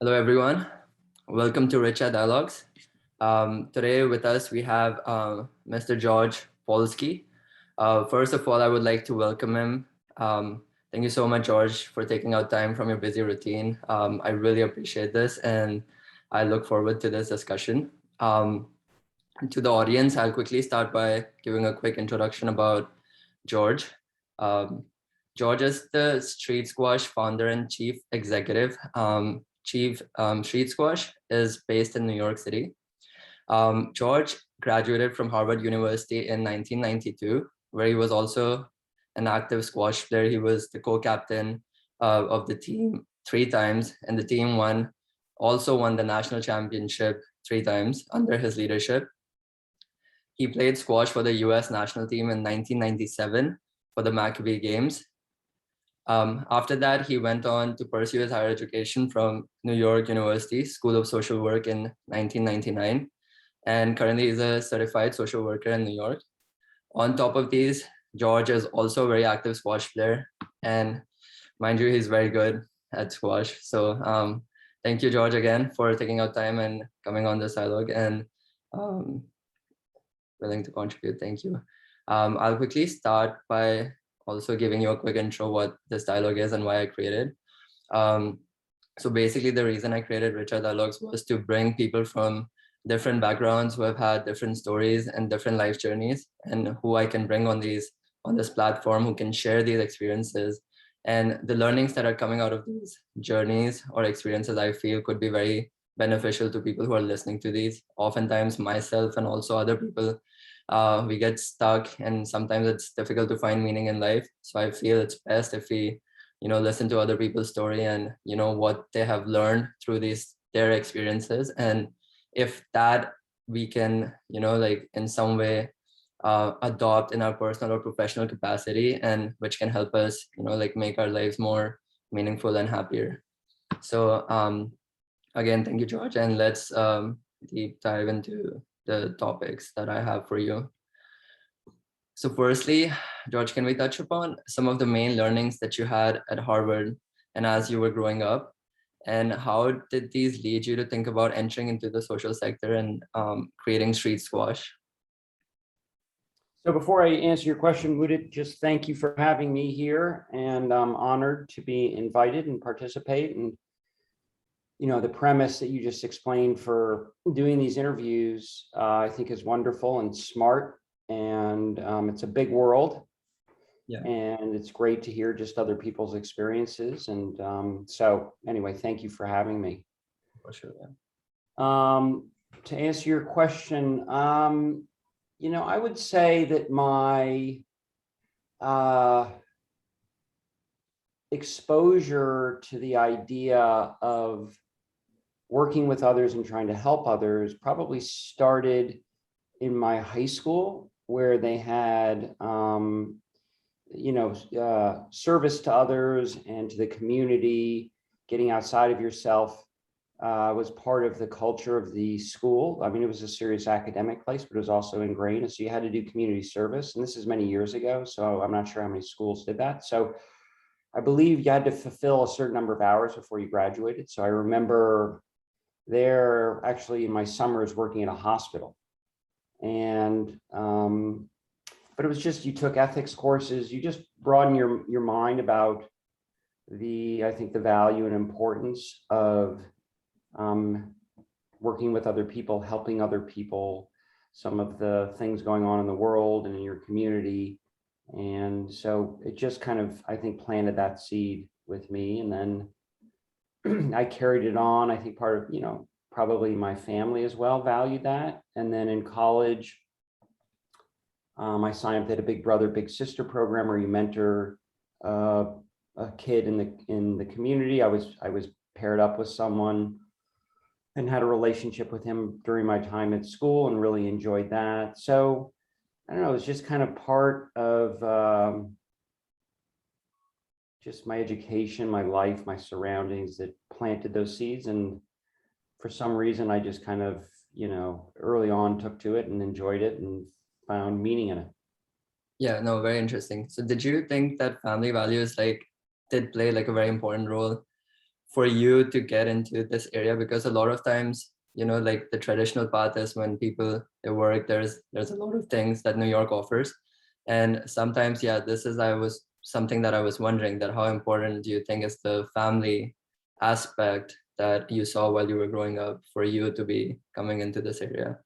Hello, everyone. Welcome to REACHA Dialogues. Today with us, we have Mr. George Polsky. First of all, I would like to welcome him. Thank you so much, George, for taking out time from your busy routine. I really appreciate this, and I look forward to this discussion. To the audience, I'll quickly start by giving a quick introduction about George. Um, George is the Street Squash founder and chief executive. Street Squash is based in New York City. George graduated from Harvard University in 1992, where he was also an active squash player. He was the co-captain of the team 3 times, and the team also won the national championship 3 times under his leadership. He played squash for the US national team in 1997 for the Maccabee Games. After that, he went on to pursue his higher education from New York University School of Social Work in 1999, and currently is a certified social worker in New York. On top of these, George is also a very active squash player, and mind you, he's very good at squash. So thank you, George, again for taking out time and coming on this dialogue and willing to contribute. Thank you. I'll quickly start by also giving you a quick intro what this dialogue is and why I created. So basically, the reason I created REACHA Dialogues was to bring people from different backgrounds who have had different stories and different life journeys, and who I can bring on this platform, who can share these experiences. And the learnings that are coming out of these journeys or experiences, I feel could be very beneficial to people who are listening to these. Oftentimes myself and also other people, we get stuck, and sometimes it's difficult to find meaning in life. So I feel it's best if we, listen to other people's story and, what they have learned through their experiences. And if that we can, like in some way adopt in our personal or professional capacity, and which can help us, like make our lives more meaningful and happier. So again, thank you, George. And let's deep dive into the topics that I have for you. So firstly, George, can we touch upon some of the main learnings that you had at Harvard and as you were growing up? And how did these lead you to think about entering into the social sector and creating street squash? So before I answer your question, Mudit, just thank you for having me here, and I'm honored to be invited and participate. And the premise that you just explained for doing these interviews, I think is wonderful and smart, and it's a big world. Yeah. And it's great to hear just other people's experiences. And so anyway, thank you for having me. For sure. Yeah. To answer your question, I would say that my exposure to the idea of working with others and trying to help others probably started in my high school, where they had service to others and to the community. Getting outside of yourself was part of the culture of the school. I mean, it was a serious academic place, but it was also ingrained. So you had to do community service. And this is many years ago, so I'm not sure how many schools did that. So I believe you had to fulfill a certain number of hours before you graduated. So I remember there actually in my summers working in a hospital. And but it was just, you took ethics courses, you just broaden your mind about I think the value and importance of working with other people, helping other people, some of the things going on in the world and in your community. And so it just kind of, I think, planted that seed with me. And then I carried it on. I think part of, probably my family as well valued that. And then in college, I signed up at a Big Brother, Big Sister program where you mentor a kid in the community. I was paired up with someone and had a relationship with him during my time at school and really enjoyed that. So I don't know, it was just kind of part of just my education, my life, my surroundings that planted those seeds. And for some reason, I just kind of, early on took to it and enjoyed it and found meaning in it. Yeah, no, very interesting. So did you think that family values did play a very important role for you to get into this area? Because a lot of times, like the traditional path is when people they work, there's a lot of things that New York offers. And sometimes, yeah, this is something that I was wondering, that how important do you think is the family aspect that you saw while you were growing up for you to be coming into this area?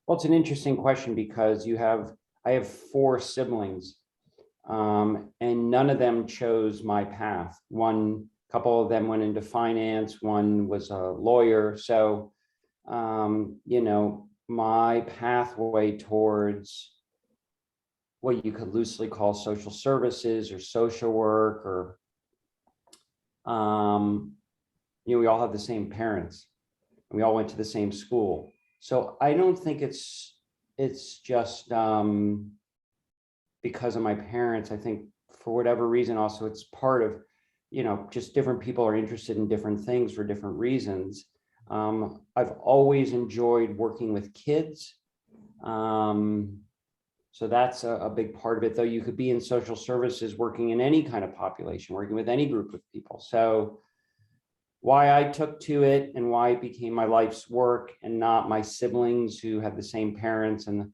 Well, it's an interesting question because I have four siblings, and none of them chose my path. Couple of them went into finance, one was a lawyer. So, my pathway towards what you could loosely call social services or social work, or, we all have the same parents and we all went to the same school. So I don't think it's just because of my parents. I think for whatever reason, also it's part of, just different people are interested in different things for different reasons. I've always enjoyed working with kids. So that's a big part of it, though you could be in social services working in any kind of population, working with any group of people. So why I took to it and why it became my life's work and not my siblings who had the same parents, and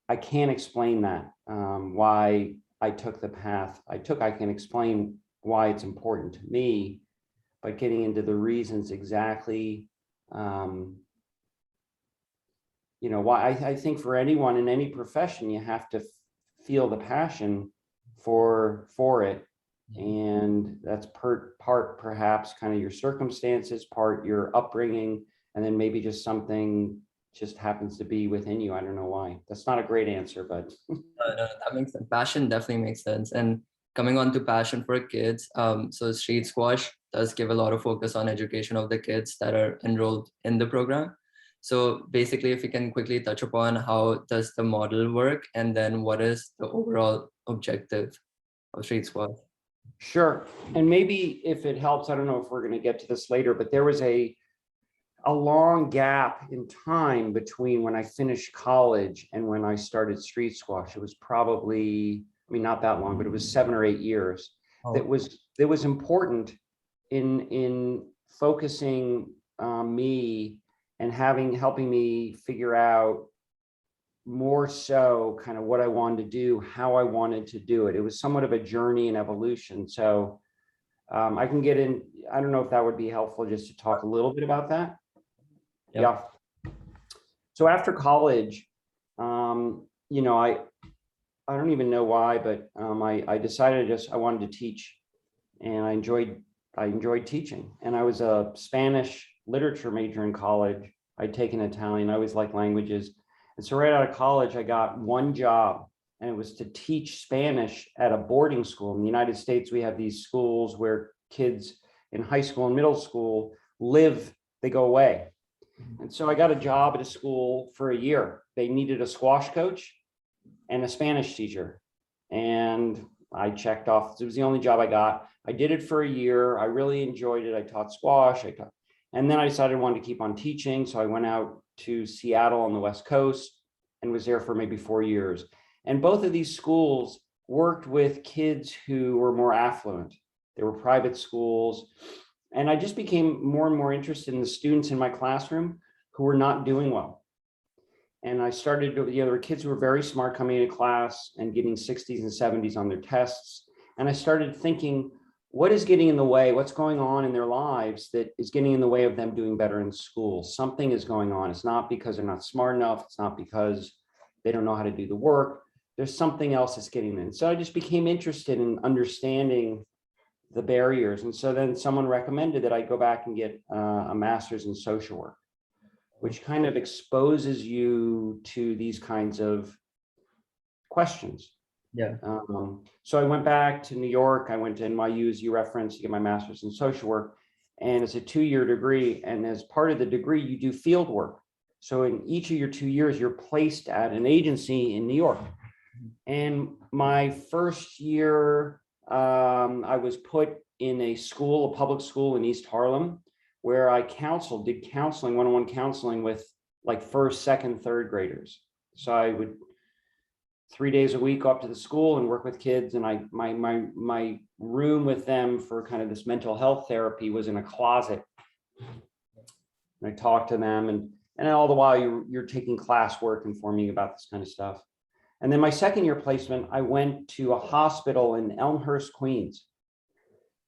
I can't explain that, why I took the path I took. I can explain why it's important to me, but getting into the reasons exactly, why I think for anyone in any profession, you have to feel the passion for it. And that's part perhaps kind of your circumstances, part your upbringing, and then maybe just something just happens to be within you. I don't know why. That's not a great answer, but No, that makes sense. Passion definitely makes sense. And coming on to passion for kids, so Street Squash does give a lot of focus on education of the kids that are enrolled in the program. So basically, if you can quickly touch upon how does the model work, and then what is the overall objective of Street Squash? sure. And maybe if it helps, I don't know if we're going to get to this later, but there was a long gap in time between when I finished college and when I started Street Squash. It was probably, not that long, but it was 7 or 8 years. Oh. That was important in focusing me and helping me figure out more so kind of what I wanted to do, how I wanted to do it. It was somewhat of a journey and evolution. So I can get in, I don't know if that would be helpful just to talk a little bit about that. Yeah. So after college, I don't even know why, but I decided I wanted to teach, and I enjoyed teaching. And I was a Spanish literature major in college. I'd taken Italian. I always liked languages. And so right out of college, I got one job, and it was to teach Spanish at a boarding school. In the United States, we have these schools where kids in high school and middle school live, they go away. And so I got a job at a school for a year. They needed a squash coach and a Spanish teacher. And I checked off, it was the only job I got. I did it for a year. I really enjoyed it. I taught squash. And then I decided I wanted to keep on teaching. So I went out to Seattle on the West Coast and was there for maybe 4 years. And both of these schools worked with kids who were more affluent. They were private schools. And I just became more and more interested in the students in my classroom who were not doing well. And I started, there were kids who were very smart coming into class and getting 60s and 70s on their tests. And I started thinking, what is getting in the way? What's going on in their lives that is getting in the way of them doing better in school? Something is going on. It's not because they're not smart enough. It's not because they don't know how to do the work. There's something else that's getting in. So I just became interested in understanding the barriers. And so then someone recommended that I go back and get a master's in social work, which kind of exposes you to these kinds of questions. Yeah. So I went back to New York. I went to NYU, as you referenced, to get my master's in social work. And it's a 2-year degree. And as part of the degree, you do field work. So in each of your 2 years, you're placed at an agency in New York. And my first year, I was put in a school, a public school in East Harlem, where I did counseling, one-on-one counseling with like first, second, third graders. So I would 3 days a week go up to the school and work with kids. And my room with them for kind of this mental health therapy was in a closet. And I talked to them, and all the while you're taking classwork, informing about this kind of stuff. And then my second year placement, I went to a hospital in Elmhurst, Queens.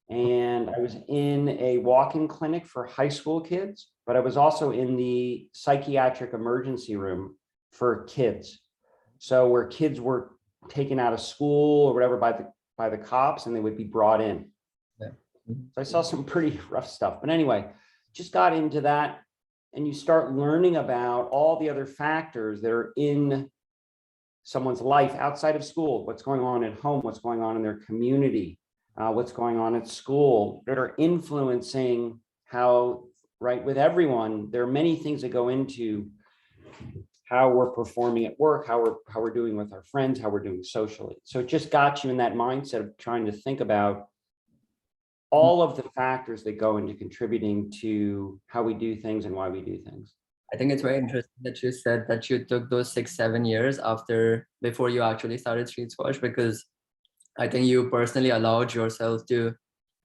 And I was in a walk-in clinic for high school kids, but I was also in the psychiatric emergency room for kids. So where kids were taken out of school or whatever by the cops, and they would be brought in. Yeah. So I saw some pretty rough stuff. But anyway, just got into that, and you start learning about all the other factors that are in someone's life outside of school, what's going on at home, what's going on in their community, what's going on at school, that are influencing how, right, with everyone, there are many things that go into how we're performing at work, how we're doing with our friends, how we're doing socially. So it just got you in that mindset of trying to think about all of the factors that go into contributing to how we do things and why we do things. I think it's very interesting that you said that you took those 6-7 years before you actually started Street Squash, because I think you personally allowed yourself to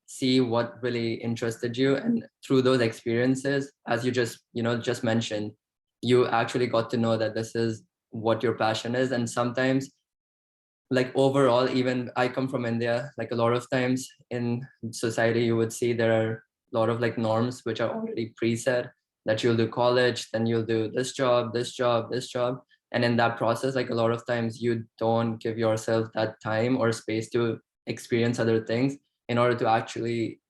see what really interested you, and through those experiences, as you just mentioned, you actually got to know that this is what your passion is. And sometimes, like overall, even I come from India, like a lot of times in society you would see there are a lot of like norms which are already preset, that you'll do college, then you'll do this job, this job, this job. And in that process, like a lot of times you don't give yourself that time or space to experience other things in order to actually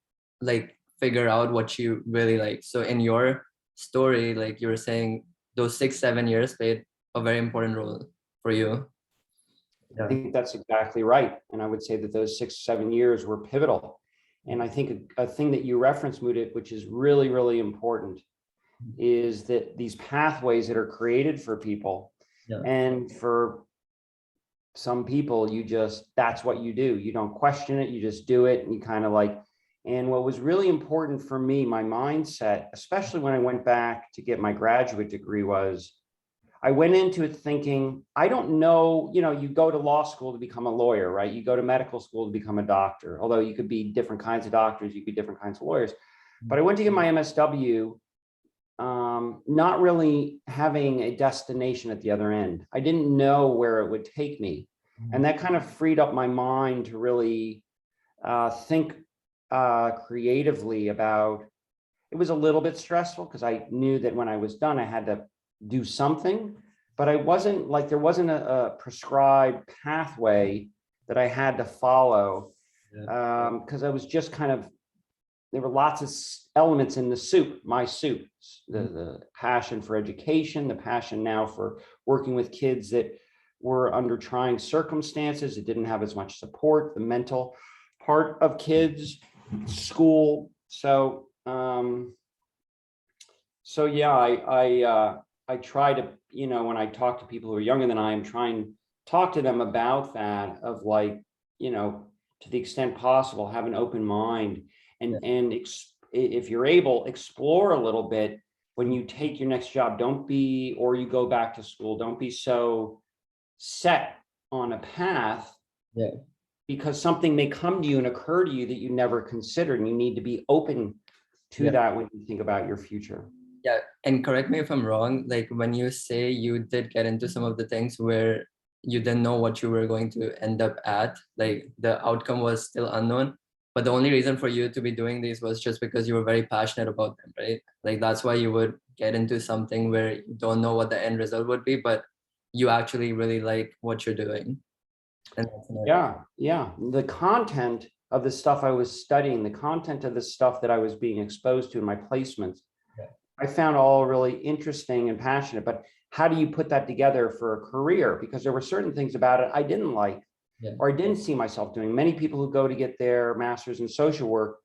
like figure out what you really like. So in your story, like you were saying, those 6-7 years played a very important role for you. I think that's exactly right. And I would say that those 6-7 years were pivotal. And I think a thing that you referenced, Mudit, which is really, really important, is that these pathways that are created for people, and for some people, that's what you do. You don't question it, you just do it, and you kind of like, and what was really important for me, my mindset, especially when I went back to get my graduate degree, was I went into it thinking, I don't know, you go to law school to become a lawyer, right? You go to medical school to become a doctor, although you could be different kinds of doctors, you could be different kinds of lawyers. But I went to get my MSW, not really having a destination at the other end. I didn't know where it would take me. And that kind of freed up my mind to really think creatively about, it was a little bit stressful because I knew that when I was done, I had to do something, but there wasn't a prescribed pathway that I had to follow, because I was just kind of, there were lots of elements in the soup, my soup, the passion for education, the passion now for working with kids that were under trying circumstances, that didn't have as much support, the mental part of kids, school. So yeah, I try to, when I talk to people who are younger than I am, try and talk to them about that, of like, to the extent possible, have an open mind, and if you're able, explore a little bit when you take your next job. Or you go back to school, don't be so set on a path, because something may come to you and occur to you that you never considered, and you need to be open to that when you think about your future. Yeah, and correct me if I'm wrong, like when you say you did get into some of the things where you didn't know what you were going to end up at, like the outcome was still unknown, but the only reason for you to be doing these was just because you were very passionate about them, right? Like that's why you would get into something where you don't know what the end result would be, but you actually really like what you're doing. And yeah. The content of the stuff I was studying, the content of the stuff that I was being exposed to in my placements, I found all really interesting and passionate. But how do you put that together for a career? Because there were certain things about it I didn't like, or I didn't see myself doing. Many people who go to get their master's in social work,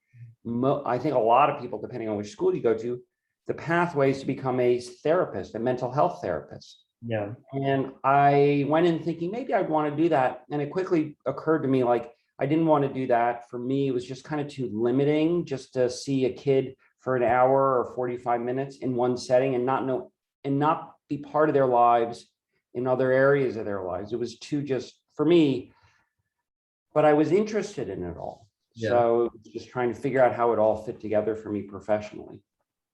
I think a lot of people, depending on which school you go to, the pathways to become a therapist, a mental health therapist. And I went in thinking maybe I'd want to do that. And it quickly occurred to me, like, I didn't want to do that. For me, it was just kind of too limiting, just to see a kid for an hour or 45 minutes in one setting and not be part of their lives in other areas of their lives. It was too just for me, but I was interested in it all. Yeah. So just trying to figure out how it all fit together for me professionally.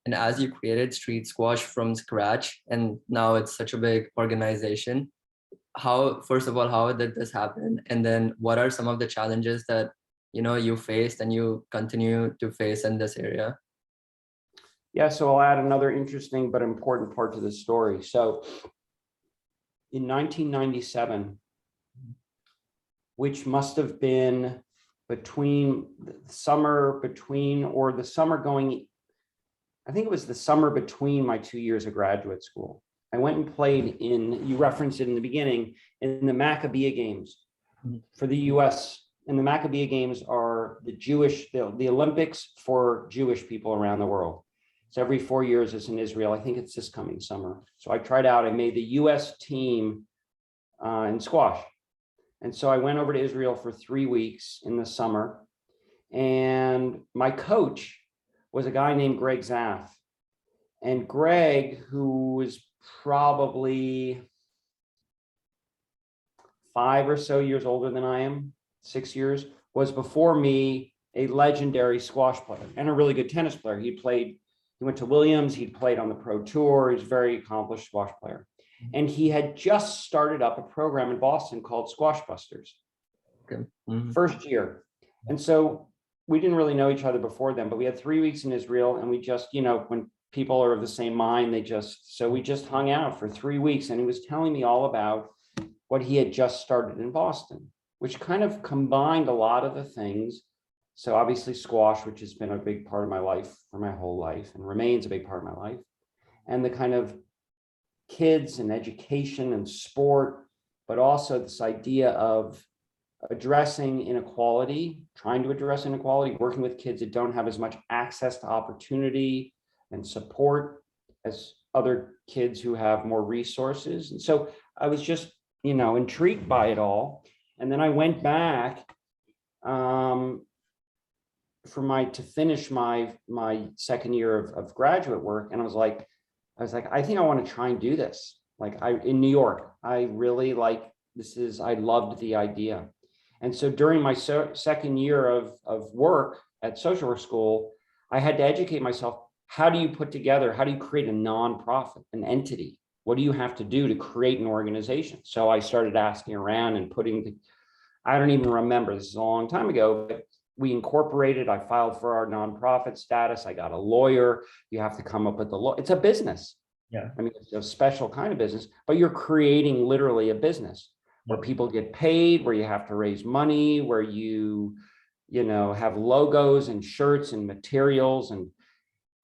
And as you created Street Squash from scratch, and now it's such a big organization, how, first of all, how did this happen? And then what are some of the challenges that, you faced and you continue to face in this area? Yeah, so I'll add another interesting but important part to the story. So in 1997, which must have been between the summer going, I think it was the summer between my 2 years of graduate school. I went and played you referenced it in the beginning, in the Maccabea Games for the US. And the Maccabea Games are the Olympics for Jewish people around the world. So every 4 years it's in Israel. I think it's this coming summer. So I tried out, I made the US team in squash. And so I went over to Israel for 3 weeks in the summer. And my coach was a guy named Greg Zaff. And Greg, who was probably 5 or so years older than I am, 6 years, was before me a legendary squash player and a really good tennis player. He went to Williams, he played on the pro tour, he's a very accomplished squash player. And he had just started up a program in Boston called Squash Busters. Okay. Mm-hmm. First year. And so we didn't really know each other before then, but we had 3 weeks in Israel, and we just, when people are of the same mind, so we just hung out for 3 weeks, and he was telling me all about what he had just started in Boston, which kind of combined a lot of the things. So obviously squash, which has been a big part of my life for my whole life and remains a big part of my life, and the kind of kids and education and sport, but also this idea of addressing inequality, trying to address inequality, working with kids that don't have as much access to opportunity and support as other kids who have more resources. And so I was just, intrigued by it all. And then I went back to finish my second year of graduate work. And I was like, I think I want to try and do this. In New York, I really I loved the idea. And so during my second year of work at social work school, I had to educate myself. How do you create a nonprofit, an entity? What do you have to do to create an organization? So I started asking around and I don't even remember, this is a long time ago, but we incorporated, I filed for our nonprofit status. I got a lawyer. You have to come up with the law. It's a business. Yeah. I mean, it's a special kind of business, but you're creating literally a business where people get paid, where you have to raise money, where you have logos and shirts and materials. And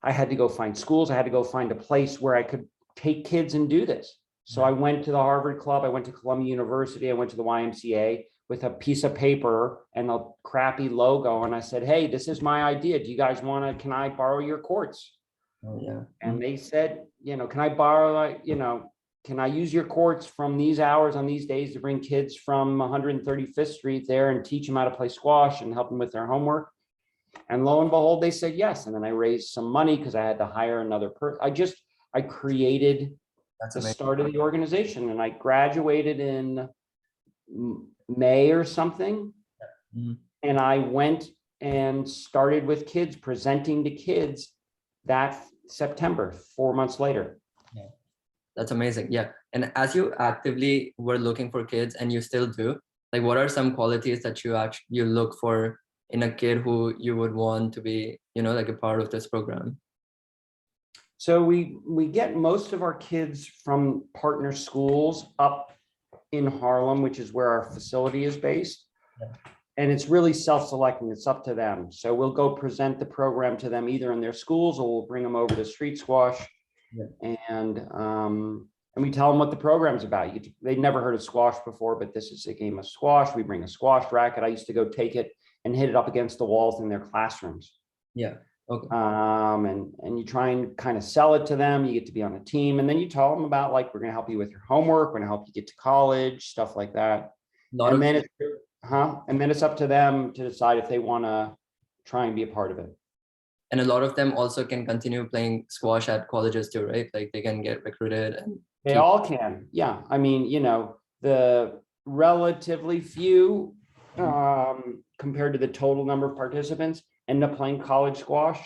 I had to go find schools. I had to go find a place where I could take kids and do this. So I went to the Harvard Club. I went to Columbia University. I went to the YMCA with a piece of paper and a crappy logo. And I said, hey, this is my idea. Do you guys can I borrow your courts? Oh, yeah. And they said, can I borrow, can I use your courts from these hours on these days to bring kids from 135th Street there and teach them how to play squash and help them with their homework? And lo and behold, they said yes. And then I raised some money because I had to hire another person. I created the start of the organization, and I graduated in May or something. Mm-hmm. And I went and started with kids, presenting to kids that September, 4 months later. Yeah. That's amazing. Yeah. And as you actively were looking for kids, and you still do, what are some qualities that you look for in a kid who you would want to be, a part of this program? So we get most of our kids from partner schools up in Harlem, which is where our facility is based. Yeah. And it's really self-selecting. It's up to them. So we'll go present the program to them either in their schools, or we'll bring them over to Street Squash. Yeah. And we tell them what the program's about. They'd never heard of squash before, but this is a game of squash. We bring a squash racket. I used to go take it and hit it up against the walls in their classrooms. Yeah. Okay. And you try and kind of sell it to them. You get to be on a team, and then you tell them about we're going to help you with your homework. We're going to help you get to college, stuff like that. And then it's up to them to decide if they want to try and be a part of it. And a lot of them also can continue playing squash at colleges too, right? They can get recruited, and they all can. Yeah. I mean, the relatively few compared to the total number of participants end up playing college squash,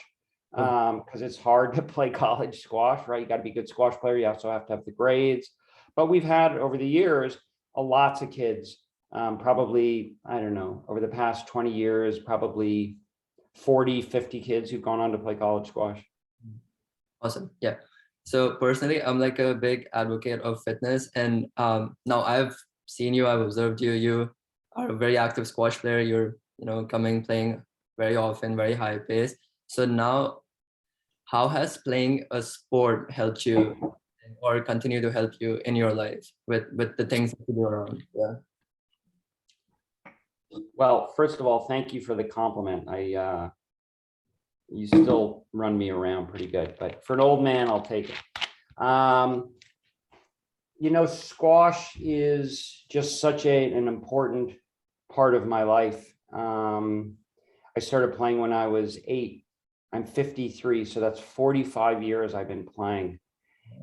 because it's hard to play college squash, right? You got to be a good squash player. You also have to have the grades. But we've had over the years, lots of kids, probably, I don't know, over the past 20 years, probably 40, 50 kids who've gone on to play college squash. Awesome. Yeah. So personally, I'm like a big advocate of fitness. And now I've seen you, I've observed you. You are a very active squash player. You're, coming, playing very often, very high pace. So now, how has playing a sport helped you or continue to help you in your life with the things that you do around? Yeah. Well, first of all, thank you for the compliment. You still run me around pretty good, but for an old man, I'll take it. Squash is just such an important part of my life. I started playing when I was 8. I'm 53, so that's 45 years I've been playing.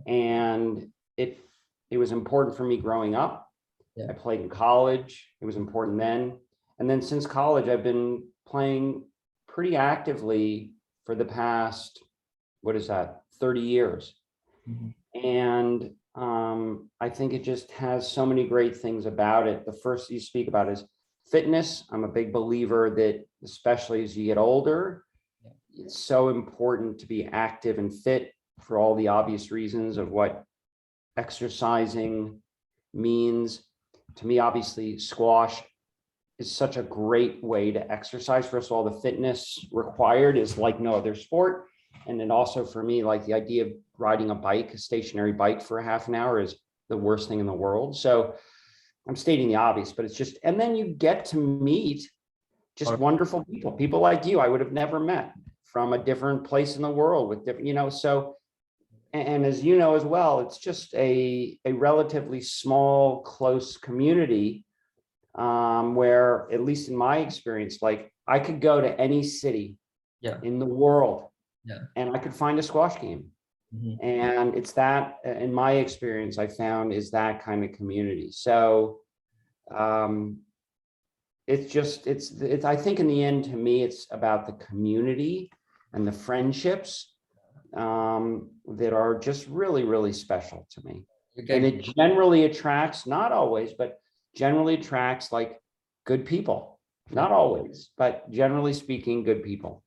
And it was important for me growing up. Yeah. I played in college. It was important then. And then since college, I've been playing pretty actively for the past, 30 years. Mm-hmm. And I think it just has so many great things about it. The first you speak about is fitness. I'm a big believer that, especially as you get older, it's so important to be active and fit for all the obvious reasons of what exercising means. To me, obviously, squash is such a great way to exercise. First of all, the fitness required is like no other sport. And then also for me, like the idea of riding a stationary bike for a half an hour is the worst thing in the world. So I'm stating the obvious, but it's just, and then you get to meet just wonderful people like you I would have never met from a different place in the world with different, so, and as you know as well, it's just a relatively small, close community, where, at least in my experience, like I could go to any city in the world and I could find a squash game. Mm-hmm. And it's that, in my experience, I found is that kind of community. So it's I think in the end, to me, it's about the community and the friendships that are just really, really special to me. Okay. And it generally attracts, not always, but generally attracts like good people. Not always, but generally speaking, good people.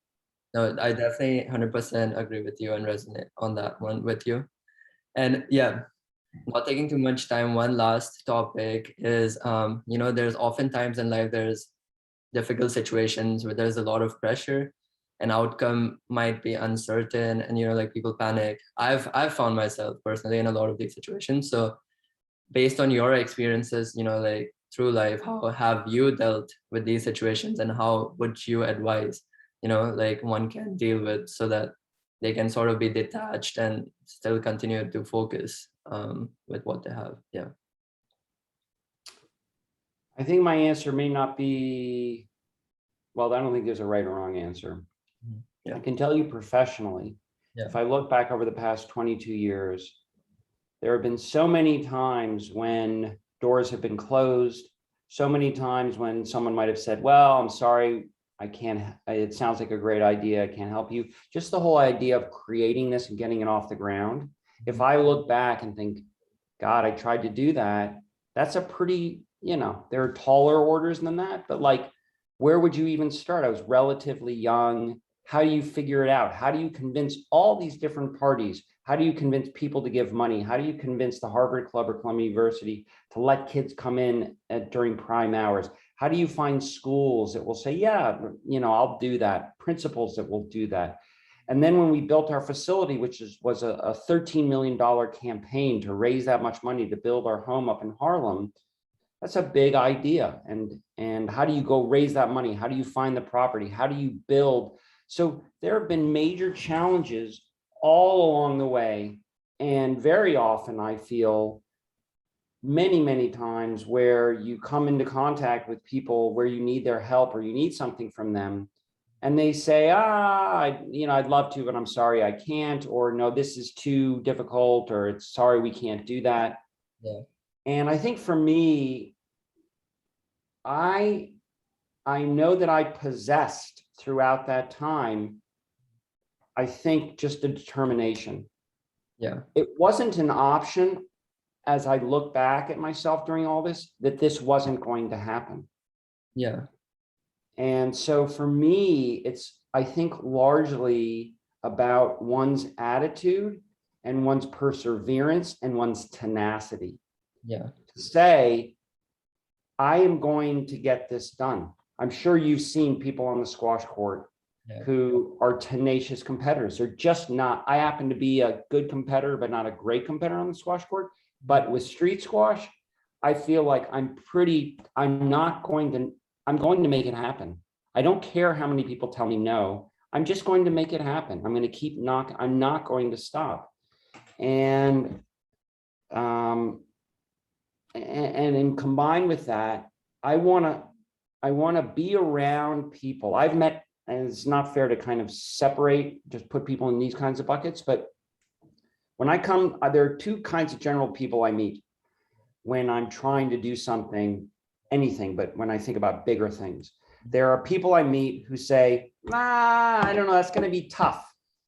No, I definitely 100% agree with you and resonate on that one with you. And yeah, not taking too much time, one last topic is, there's often times in life there's difficult situations where there's a lot of pressure and outcome might be uncertain, and like people panic. I've found myself personally in a lot of these situations. So based on your experiences, like through life, how have you dealt with these situations and how would you advise, like one can deal with so that they can sort of be detached and still continue to focus with what they have? Yeah. I think my answer may not be, well, I don't think there's a right or wrong answer. Yeah. I can tell you professionally, if I look back over the past 22 years, there have been so many times when doors have been closed, so many times when someone might have said, well, I'm sorry, I can't, it sounds like a great idea, I can't help you. Just the whole idea of creating this and getting it off the ground. If I look back and think, God, I tried to do that, that's a pretty, there are taller orders than that, but like, where would you even start? I was relatively young. How do you figure it out? How do you convince all these different parties? How do you convince people to give money? How do you convince the Harvard Club or Columbia University to let kids come in during prime hours? How do you find schools that will say, yeah, I'll do that, principals that will do that? And then when we built our facility, which was a $13 million campaign to raise that much money to build our home up in Harlem, that's a big idea. And how do you go raise that money? How do you find the property? How do you build? So there have been major challenges all along the way. And very often I feel many, many times where you come into contact with people where you need their help or you need something from them. And they say, I'd love to, but I'm sorry, I can't, or no, this is too difficult, or it's sorry, we can't do that. Yeah. And I think for me, I I know that I possessed throughout that time, I think just a determination. Yeah. It wasn't an option as I look back at myself during all this, that this wasn't going to happen. Yeah. And so for me, it's, I think, largely about one's attitude and one's perseverance and one's tenacity. Yeah. To say, I am going to get this done. I'm sure you've seen people on the squash court who are tenacious competitors. They're just not, I happen to be a good competitor, but not a great competitor on the squash court. But with street squash, I feel like I'm going to make it happen. I don't care how many people tell me no. I'm just going to make it happen. I'm going to keep knocking. I'm not going to stop. And in combined with that, I want to be around people. I've met, and it's not fair to kind of separate, just put people in these kinds of buckets, but when I come, there are two kinds of general people I meet when I'm trying to do something, anything, but when I think about bigger things. There are people I meet who say, I don't know, that's going to be tough.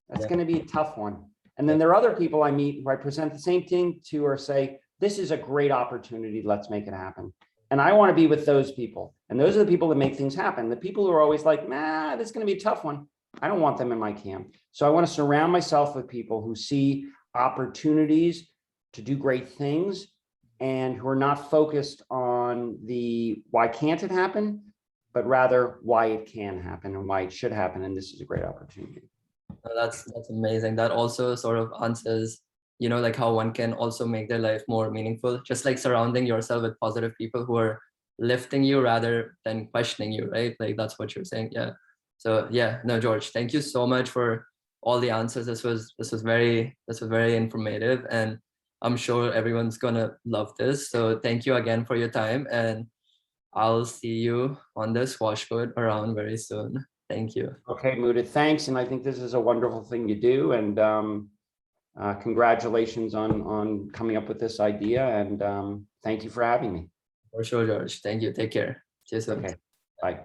That's going to be a tough one. And then there are other people I meet who I present the same thing to, or say, this is a great opportunity, let's make it happen. And I want to be with those people. And those are the people that make things happen. The people who are always like, this is going to be a tough one. I don't want them in my camp. So I want to surround myself with people who see opportunities to do great things and who are not focused on the why can't it happen, but rather why it can happen and why it should happen. And this is a great opportunity. That's amazing. That also sort of answers, like how one can also make their life more meaningful, just like surrounding yourself with positive people who are lifting you rather than questioning you, right? Like that's what you're saying. Yeah. So yeah, no, George, thank you so much for all the answers. This was very informative, and I'm sure everyone's gonna love this. So thank you again for your time, and I'll see you on the squash court around very soon. Thank you. Okay, Mudit, thanks. And I think this is a wonderful thing you do. And congratulations on coming up with this idea. And thank you for having me. For sure, George. Thank you. Take care. See you soon. Okay, bye.